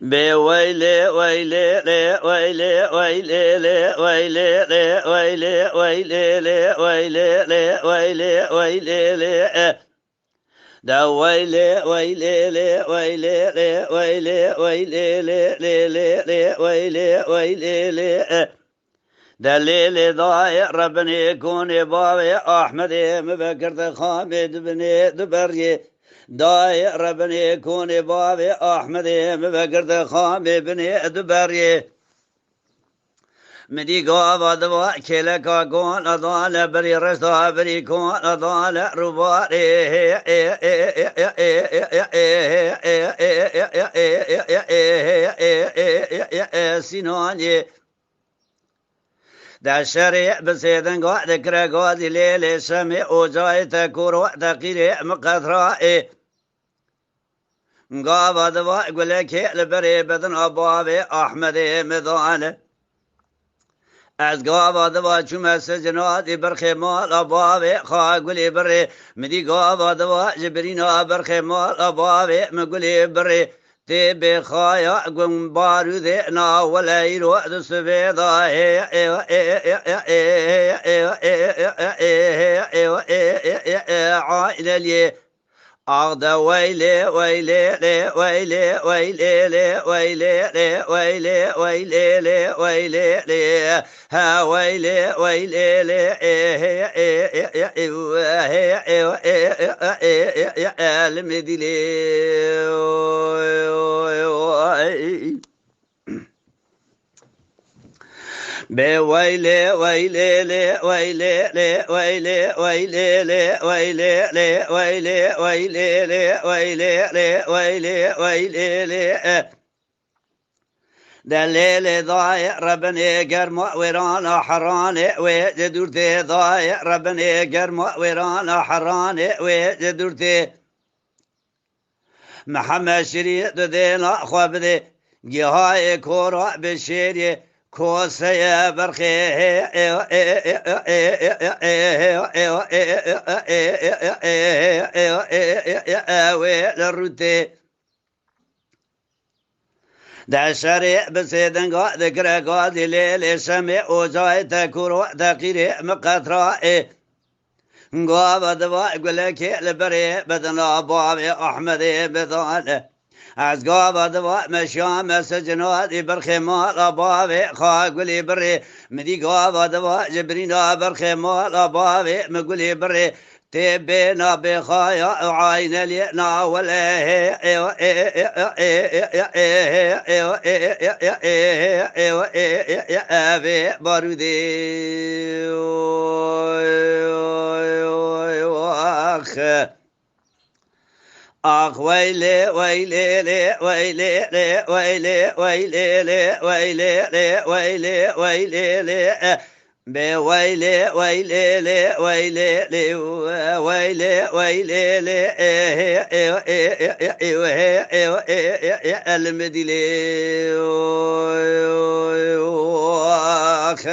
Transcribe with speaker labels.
Speaker 1: بويلي ويلي لي ويلي ويلي لي ويلي لي ويلي ويلي لي ويلي لي ويلي ويلي لي دا ويلي ويلي لي ويلي لي ويلي ويلي لي لي لي لي ويلي ويلي لي دليل ضايع ربني يكون باوي احمد مبكر خامد بني دبري ضايع ربني يكون باوي احمد مبكر خامد بني دبري مدي قوة دوا كلك قون أضال بري رسا بري كون أضال رباري سناني دا شريع بسيدن قاعد ذكر قاعد ليل سمي وجاي تكور وتقيل مقدرائي قابا دوا يقول لك البري بدن أبوابي أحمد مذان از قابا دوا شما سجنات برخي مال أبوابي قولي بري مدي قابا دوا جبرينا برخي مال أبوابي مقولي بري تبي خايا قم بارودنا ولا يروح سبيضا عائلة لي أغدا ويلي ويلي لي ويلي ويلي لي ويلي لي ويلي ويلي لي ويلي لي ها ويلي ويلي لي المدي لي بويلي ويلي لي ويلي لي ويلي ويلي لي ويلي لي ويلي ويلي لي ويلي لي ويلي ويلي لي دليل ضايع ربني قرم ويران حراني ويدورتي ضايع ربني قرم ويران حراني ويدورتي محمد شريط دينا خوابدي جهاي كورا بشيري كوسيا برخي ويلروتي دا شريع بسيدن قاد ذكر قاد ليل سمي وجاي تكورو تقيري مقطرائي قاب دوا يقول لك البري بدنا بابي احمد بذانه از قاب دوا مشام سجنات برخي مال ابابي قولي بري مدي قاب دوا جبرينا برخي مال ابابي مقولي بري تبينا بخايا عين لينا ولا بارودي آخ ويلي ويلي لي ويلي لي ويلي ويلي لي ويلي لي ويلي ويلي لي بويلي ويلي لي ويلي لي ويلي ويلي لي المدي لي آخ